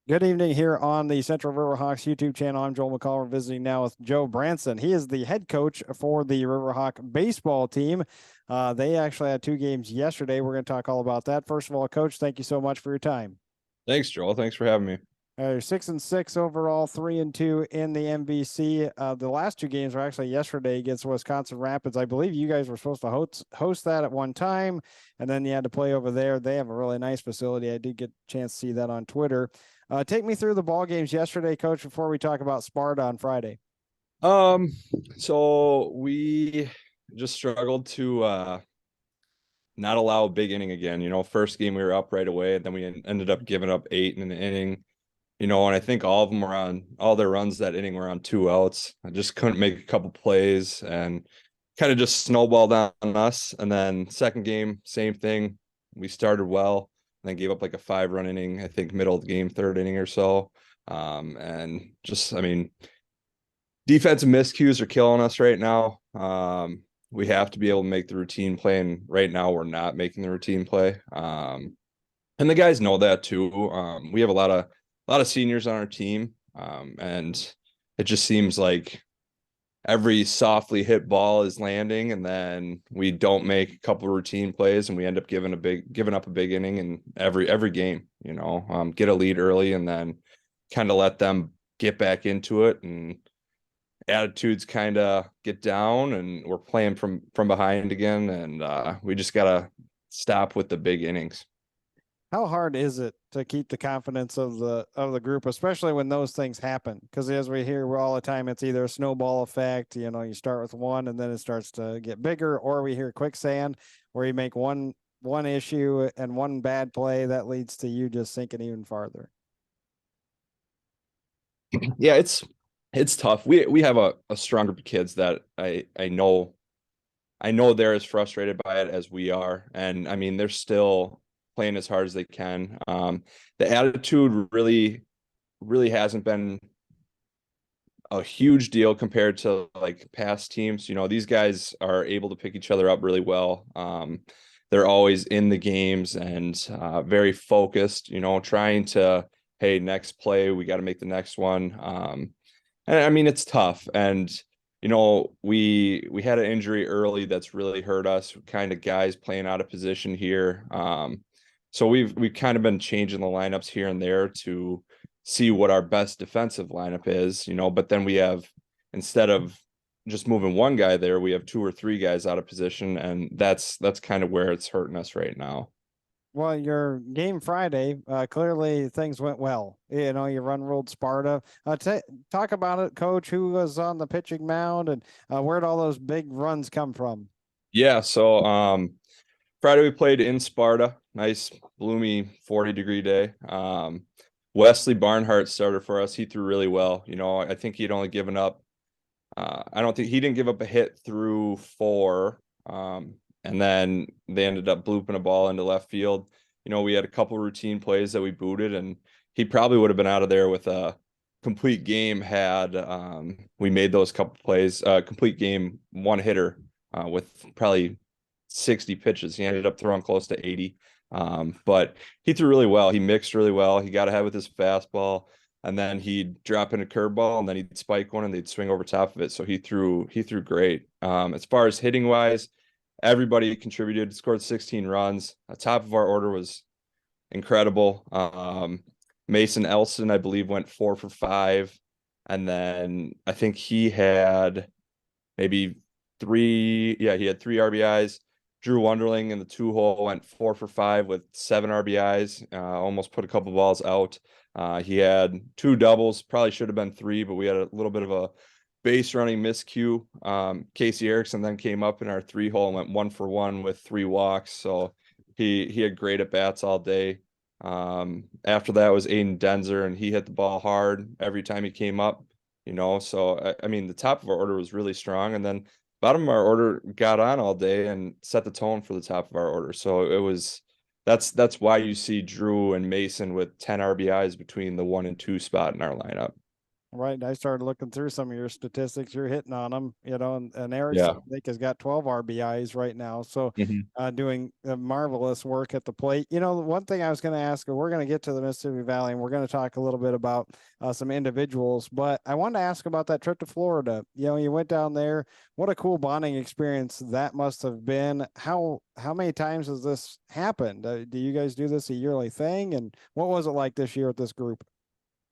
Good evening here on the Central Riverhawks YouTube channel. I'm Joel McCall. We're visiting now with Joe Branson. He is the head coach for the Riverhawk baseball team. They actually had two games yesterday. We're going to talk all about that. First of all, Coach, thank you so much for your time. Thanks, Joel. Thanks for having me. 6-6 overall, 3-2 in the MVC. The last two games were actually yesterday against Wisconsin Rapids. I believe you guys were supposed to host that at one time, and then you had to play over there. They have a really nice facility. I did get a chance to see that on Twitter. Take me through the ball games yesterday, Coach, before we talk about Sparta on Friday. Um, so we just struggled to not allow a big inning again. First game we were up right away, and then we ended up giving up 8 in the inning. And I think all of them were on all their runs that inning were on 2 outs. I just couldn't make a couple plays and kind of just snowballed on us. And then second game, same thing. We started well and then gave up like a 5-run inning, I think middle of the game, third inning or so. And just, defensive miscues are killing us right now. We have to be able to make the routine play, and right now we're not making the routine play. And the guys know that too. We have a lot of seniors on our team, and it just seems like every softly hit ball is landing, and then we don't make a couple of routine plays, and we end up giving up a big inning in every game. Get a lead early, and then kind of let them get back into it, and attitudes kind of get down, and we're playing from behind again, and we just gotta stop with the big innings. How hard is it to keep the confidence of the group, especially when those things happen? Because as we hear all the time, it's either a snowball effect. You start with one and then it starts to get bigger, or we hear quicksand where you make one issue and one bad play that leads to you just sinking even farther. Yeah, it's tough. We have a strong group of kids that I know they're as frustrated by it as we are, and I mean they're still playing as hard as they can. The attitude really hasn't been a huge deal compared to like past teams. These guys are able to pick each other up really well. They're always in the games and very focused, trying to, hey, next play, we got to make the next one. And I mean, it's tough. And, we had an injury early that's really hurt us, kind of guys playing out of position here. So we've kind of been changing the lineups here and there to see what our best defensive lineup is, but then we have, instead of just moving one guy there, we have 2 or 3 guys out of position, and that's kind of where it's hurting us right now. Well, your game Friday, clearly things went well. You run ruled Sparta. Talk about it, Coach. Who was on the pitching mound, and where'd all those big runs come from? Yeah, so Friday we played in Sparta. Nice gloomy 40-degree day. Wesley Barnhart started for us. He threw really well. I think he'd only given up I don't think he didn't give up a hit through 4. And then they ended up blooping a ball into left field. We had a couple routine plays that we booted, and he probably would have been out of there with a complete game had we made those couple plays. Complete game, one hitter with probably 60 pitches. He ended up throwing close to 80. But he threw really well. He mixed really well. He got ahead with his fastball, and then he'd drop in a curveball, and then he'd spike one, and they'd swing over top of it. So he threw great. As far as hitting wise, everybody contributed, scored 16 runs. The top of our order was incredible. Mason Elson, I believe, went 4 for 5. And then I think he had maybe he had 3 RBIs. Drew Wonderling in the 2-hole went 4 for 5 with 7 RBIs. Almost put a couple balls out. He had 2 doubles, probably should have been 3, but we had a little bit of a base running miscue. Casey Erickson then came up in our 3-hole and went 1 for 1 with 3 walks. So he had great at bats all day. After that was Aiden Denzer, and he hit the ball hard every time he came up. So I mean, the top of our order was really strong, and then bottom of our order got on all day and set the tone for the top of our order. So that's why you see Drew and Mason with 10 RBIs between the 1 and 2 spot in our lineup. Right. I started looking through some of your statistics. You're hitting on them, and Erickson, Yeah. I think, has got 12 RBIs right now. So, Mhm. doing marvelous work at the plate. The one thing I was going to ask, we're going to get to the Mississippi Valley and we're going to talk a little bit about some individuals, but I wanted to ask about that trip to Florida. You went down there. What a cool bonding experience that must have been. How many times has this happened? Do you guys do this a yearly thing? And what was it like this year with this group?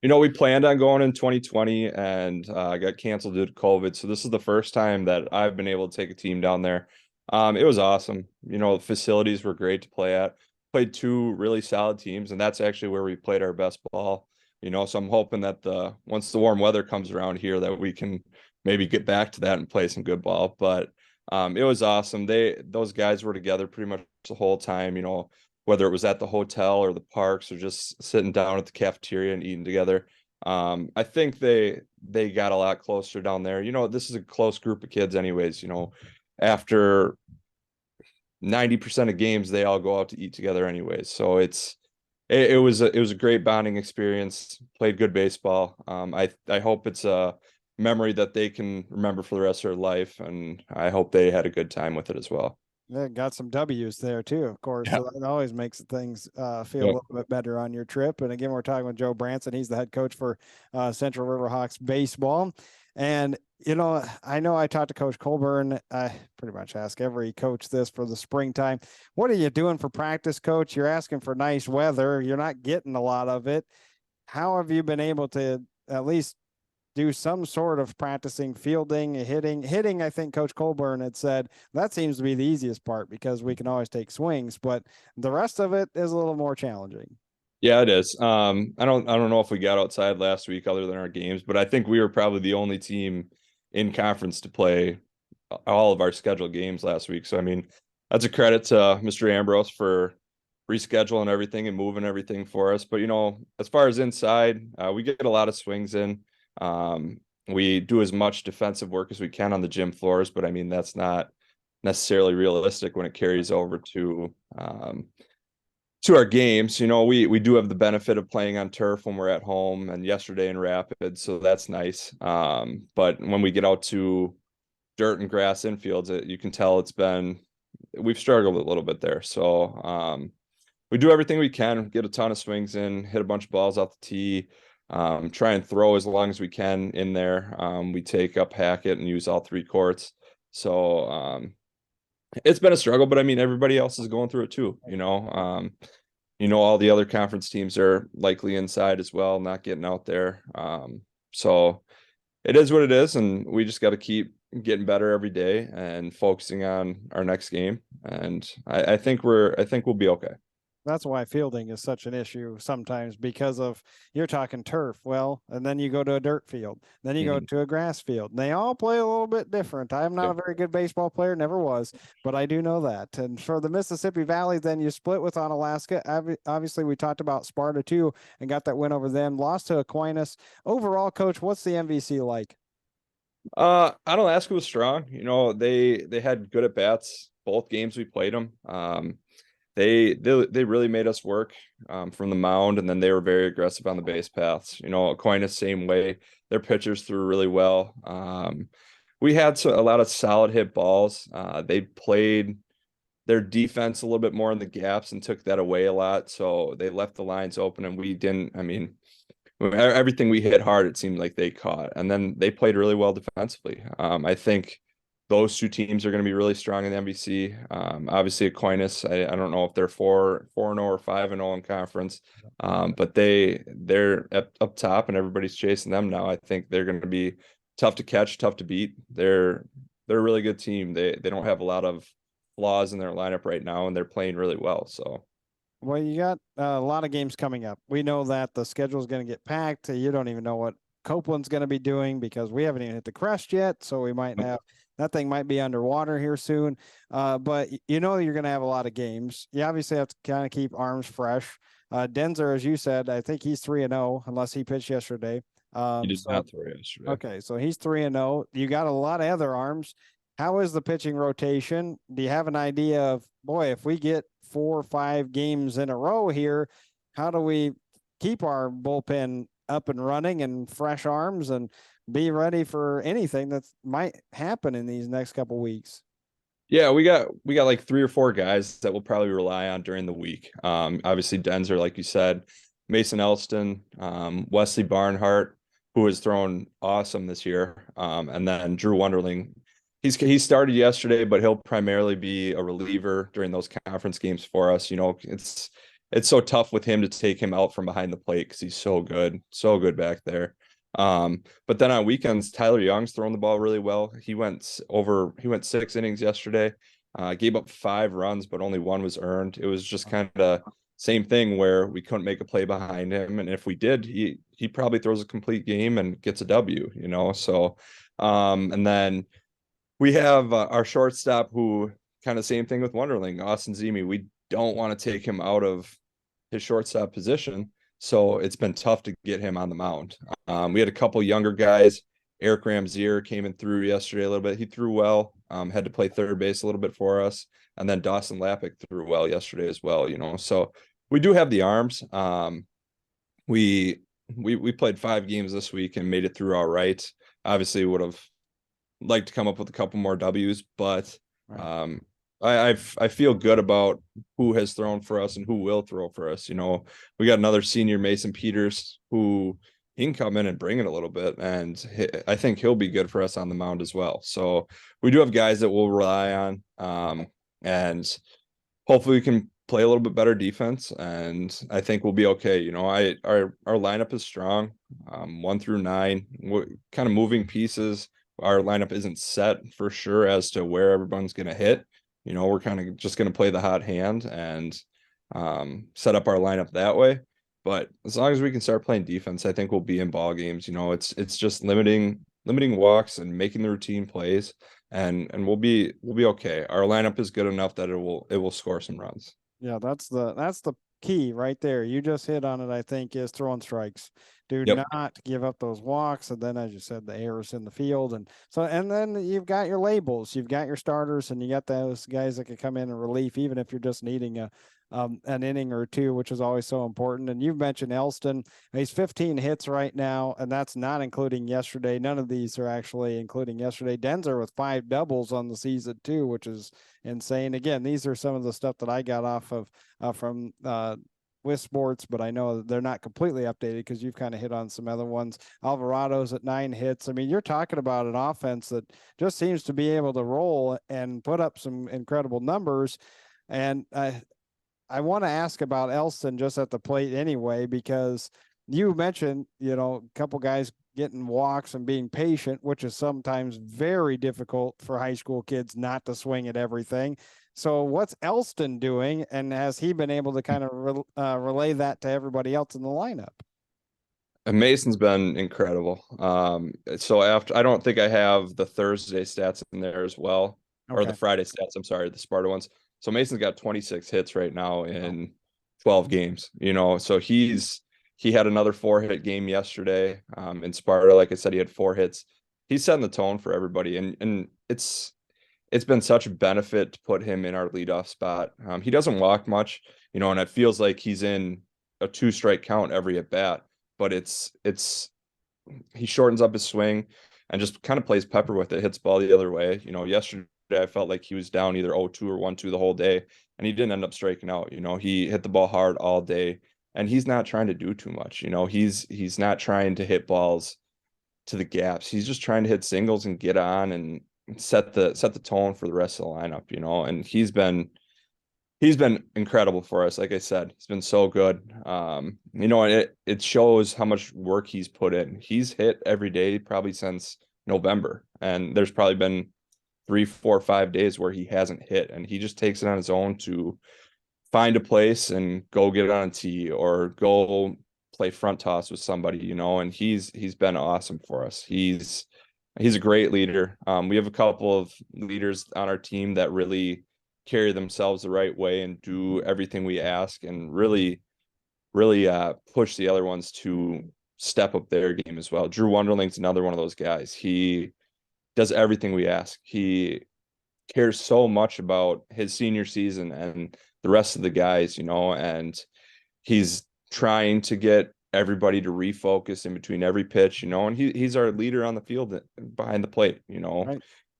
We planned on going in 2020 and got canceled due to COVID. So this is the first time that I've been able to take a team down there. It was awesome. The facilities were great to play at. Played two really solid teams, and that's actually where we played our best ball. So I'm hoping that once the warm weather comes around here, that we can maybe get back to that and play some good ball. But it was awesome. Those guys were together pretty much the whole time. Whether it was at the hotel or the parks or just sitting down at the cafeteria and eating together. I think they got a lot closer down there. This is a close group of kids anyways. After 90% of games, they all go out to eat together anyways. So it was a great bonding experience. Played good baseball. I hope it's a memory that they can remember for the rest of their life, and I hope they had a good time with it as well. Yeah, got some W's there too, of course. Yeah. So that always makes things feel a Yep. little bit better on your trip. And again, we're talking with Joe Branson. He's the head coach for Central Riverhawks baseball. And I know I talked to Coach Colburn. I pretty much ask every coach this for the springtime. What are you doing for practice, Coach? You're asking for nice weather. You're not getting a lot of it. How have you been able to at least do some sort of practicing fielding, hitting? I think Coach Colburn had said that seems to be the easiest part because we can always take swings, but the rest of it is a little more challenging. Yeah, it is. I don't know if we got outside last week other than our games, but I think we were probably the only team in conference to play all of our scheduled games last week. So I mean, that's a credit to Mr. Ambrose for rescheduling everything and moving everything for us. But as far as inside, we get a lot of swings in. We do as much defensive work as we can on the gym floors, but I mean that's not necessarily realistic when it carries over to our games. We do have the benefit of playing on turf when we're at home, and yesterday in Rapid, so that's nice. But when we get out to dirt and grass infields, you can tell we've struggled a little bit there. So we do everything we can, get a ton of swings in, hit a bunch of balls off the tee, try and throw as long as we can in there. We take up Hackett and use all three courts. So it's been a struggle, but I mean, everybody else is going through it too. All the other conference teams are likely inside as well, not getting out there. So it is what it is, and we just got to keep getting better every day and focusing on our next game. And I think we'll be okay. That's why fielding is such an issue sometimes because of you're talking turf. Well, and then you go to a dirt field, then you go Mhm. to a grass field. And they all play a little bit different. I'm not Yeah. a very good baseball player, never was, but I do know that. And for the Mississippi Valley, then you split with Onalaska. Obviously, we talked about Sparta too and got that win over them. Lost to Aquinas. Overall, Coach, what's the MVC like? Alaska was strong. They had good at bats both games we played them. They really made us work from the mound, and then they were very aggressive on the base paths. Aquinas same way. Their pitchers threw really well. We had a lot of solid hit balls. They played their defense a little bit more in the gaps and took that away a lot. So they left the lines open, and we didn't. I mean, everything we hit hard, it seemed like they caught, and then they played really well defensively. I think those two teams are going to be really strong in the MVC. Obviously, Aquinas, I don't know if they're 4-0 or 5-0 in conference, but they're up top, and everybody's chasing them now. I think they're going to be tough to catch, tough to beat. They're a really good team. They don't have a lot of flaws in their lineup right now, and they're playing really well. So. Well, you got a lot of games coming up. We know that the schedule is going to get packed. You don't even know what Copeland's going to be doing because we haven't even hit the crest yet. So we might have that thing might be underwater here soon. But you're going to have a lot of games. You obviously have to kind of keep arms fresh. Denzer, as you said, I think he's 3-0 unless he pitched yesterday. He did So not throw yesterday. okay, so he's 3-0. You got a lot of other arms. How is the pitching rotation? Do you have an idea of, boy, if we get 4 or 5 games in a row here, how do we keep our bullpen up and running and fresh arms and be ready for anything that might happen in these next couple weeks. Yeah, we got like 3 or 4 guys that we'll probably rely on during the week. Obviously Denzer, like you said, Mason Elston, Wesley Barnhart, who has thrown awesome this year, and then Drew Wonderling. He started yesterday, but he'll primarily be a reliever during those conference games for us. You know, it's so tough with him to take him out from behind the plate because he's so good back there. But then on weekends, Tyler Young's throwing the ball really well. He went 6 innings yesterday, gave up 5 runs, but only 1 was earned. It was just kind of same thing where we couldn't make a play behind him. And if we did, he probably throws a complete game and gets a W, you know? So, and then we have our shortstop who kind of same thing with Wonderling, Austin Zemi. We don't want to take him out of his shortstop position. So it's been tough to get him on the mound. We had a couple younger guys. Eric Ramzier came in through yesterday a little bit. He threw well, had to play third base a little bit for us. And then Dawson Lappick threw well yesterday as well, you know. So we do have the arms. We played 5 games this week and made it through all right. Obviously would have liked to come up with a couple more W's, but Right. I feel good about who has thrown for us and who will throw for us. You know, we got another senior, Mason Peters, who he can come in and bring it a little bit, and I think he'll be good for us on the mound as well. So we do have guys that we'll rely on, and hopefully we can play a little bit better defense, and I think we'll be okay. You know, our lineup is strong, 1 through 9. We're kind of moving pieces. Our lineup isn't set for sure as to where everyone's going to hit. You know, we're kind of just going to play the hot hand and set up our lineup that way. But as long as we can start playing defense, I think we'll be in ball games. You know, it's just limiting walks and making the routine plays, and we'll be okay. Our lineup is good enough that it will score some runs. Yeah, that's the key right there. You just hit on it, I think, is throwing strikes. Do Yep. not give up those walks. And then, as you said, the errors in the field. And so, and then you've got your labels, you've got your starters, and you got those guys that can come in and relief, even if you're just needing an inning or 2, which is always so important. And you've mentioned Elston. He's 15 hits right now, and that's not including yesterday. None of these are actually including yesterday. Denzer with 5 doubles on the season too, which is insane. Again, these are some of the stuff that I got off of from with sports, but I know they're not completely updated because you've kind of hit on some other ones. Alvarado's at 9 hits. I mean, you're talking about an offense that just seems to be able to roll and put up some incredible numbers. And I want to ask about Elston just at the plate anyway, because you mentioned, you know, a couple guys getting walks and being patient, which is sometimes very difficult for high school kids not to swing at everything. So what's Elston doing, and has he been able to kind of relay that to everybody else in the lineup? And Mason's been incredible. So after I don't think I have the Thursday stats in there as well, or the Okay. Friday stats. I'm sorry, the Sparta ones. So Mason's got 26 hits right now Oh, in 12 games. You know, so he had another 4-hit game yesterday. In Sparta, like I said, he had 4 hits. He's setting the tone for everybody, and it's been such a benefit to put him in our leadoff spot. He doesn't walk much, you know, and it feels like he's in a 2-strike count every at bat, but it's he shortens up his swing and just kind of plays pepper with it, hits ball the other way. You know, yesterday I felt like he was down either 0-2 or 1-2 the whole day, and he didn't end up striking out. You know, he hit the ball hard all day, and he's not trying to do too much. You know, he's not trying to hit balls to the gaps. He's just trying to hit singles and get on and set the tone for the rest of the lineup, you know. And he's been incredible for us. Like I said, he's been so good. You know, and it shows how much work he's put in. He's hit every day probably since November, and there's probably been 3, 4, 5 days where he hasn't hit, and he just takes it on his own to find a place and go get it on a tee or go play front toss with somebody, you know. And he's been awesome for us. He's a great leader. We have a couple of leaders on our team that really carry themselves the right way and do everything we ask, and really push the other ones to step up their game as well. Drew Wonderling's another one of those guys. He does everything we ask. He cares so much about his senior season and the rest of the guys, you know, and he's trying to get everybody to refocus in between every pitch, and he's our leader on the field behind the plate, Right.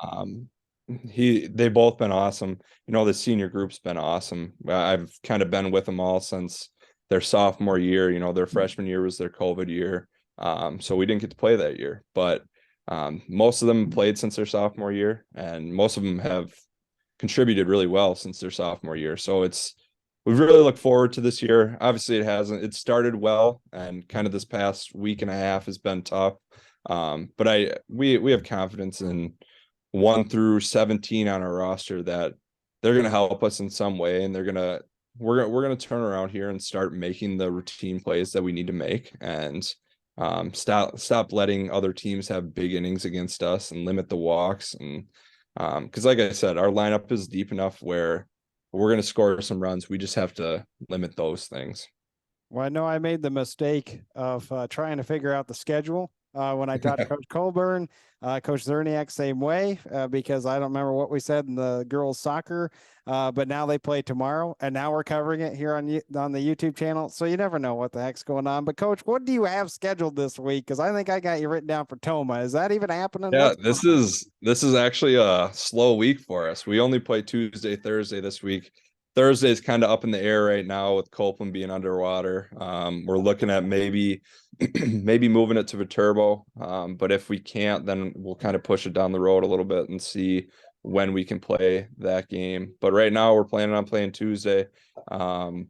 Um, they've both been awesome. The senior group's been awesome. I've kind of been with them all since their sophomore year. Their freshman year was their COVID year. So we didn't get to play that year, but most of them played since their sophomore year, and most of them have contributed really well since their sophomore year. So we really look forward to this year. Obviously, it started well, and kind of this past week and a half has been tough. But we have confidence in 1 through 17 on our roster that they're going to help us in some way, and we're going to turn around here and start making the routine plays that we need to make, and stop letting other teams have big innings against us and limit the walks. And because like I said, our lineup is deep enough where we're going to score some runs. We just have to limit those things. Well, I know I made the mistake of trying to figure out the schedule when I talked to Coach Colburn, Coach Zerniak, same way, because I don't remember what we said in the girls' soccer. But now they play tomorrow, and now we're covering it here on the YouTube channel. So you never know what the heck's going on. But Coach, what do you have scheduled this week? Because I think I got you written down for Toma. Is that even happening? Yeah, this is actually a slow week for us. We only play Tuesday, Thursday this week. Thursday is kind of up in the air right now with Copeland being underwater. We're looking at maybe moving it to Viterbo. But if we can't, then we'll kind of push it down the road a little bit and see when we can play that game. But right now we're planning on playing Tuesday. Toma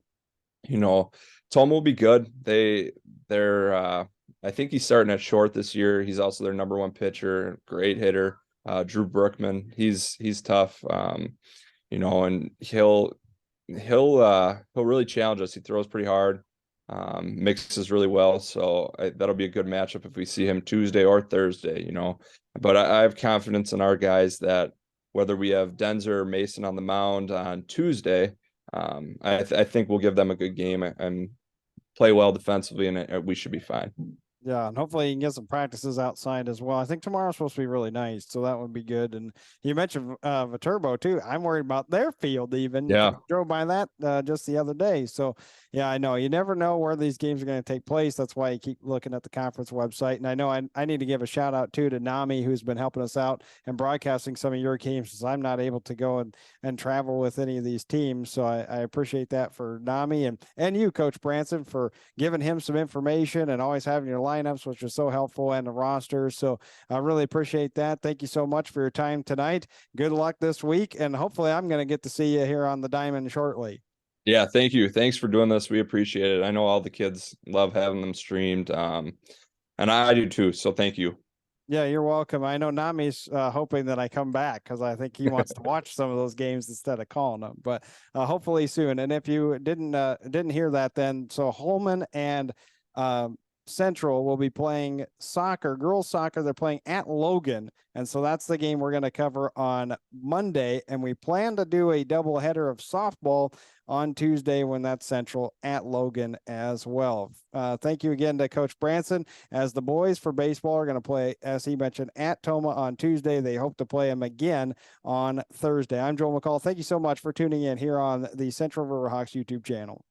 will be good. They're I think he's starting at short this year. He's also their number one pitcher, great hitter. Drew Brookman, he's tough. And he'll really challenge us. He throws pretty hard, mixes really well. So that'll be a good matchup if we see him Tuesday or Thursday, But I have confidence in our guys that whether we have Denzer or Mason on the mound on Tuesday, I think we'll give them a good game and play well defensively, and we should be fine. Yeah, and hopefully you can get some practices outside as well. I think tomorrow's supposed to be really nice, so that would be good. And you mentioned Viterbo too. I'm worried about their field even. Yeah. Drove by that just the other day. So yeah, I know you never know where these games are going to take place. That's why you keep looking at the conference website. And I know I need to give a shout out too to Nami, who's been helping us out and broadcasting some of your games, since I'm not able to go and travel with any of these teams. So I appreciate that for Nami and you, Coach Branson, for giving him some information and always having your lineups, which was so helpful, and the roster. So I really appreciate that. Thank you so much for your time tonight. Good luck this week, and hopefully I'm going to get to see you here on the diamond shortly. Yeah, thank you. Thanks for doing this. We appreciate it. I know all the kids love having them streamed, and I do too. So thank you. Yeah, you're welcome. I know Nami's hoping that I come back, because I think he wants to watch some of those games instead of calling them. But hopefully soon. And if you didn't hear that, then so Holman and Central will be playing soccer, girls soccer. They're playing at Logan. And so that's the game we're going to cover on Monday. And we plan to do a double header of softball on Tuesday when that's Central at Logan as well. Thank you again to Coach Branson, as the boys for baseball are going to play, as he mentioned, at Toma on Tuesday. They hope to play them again on Thursday. I'm Joel McCall. Thank you so much for tuning in here on the Central Riverhawks YouTube channel.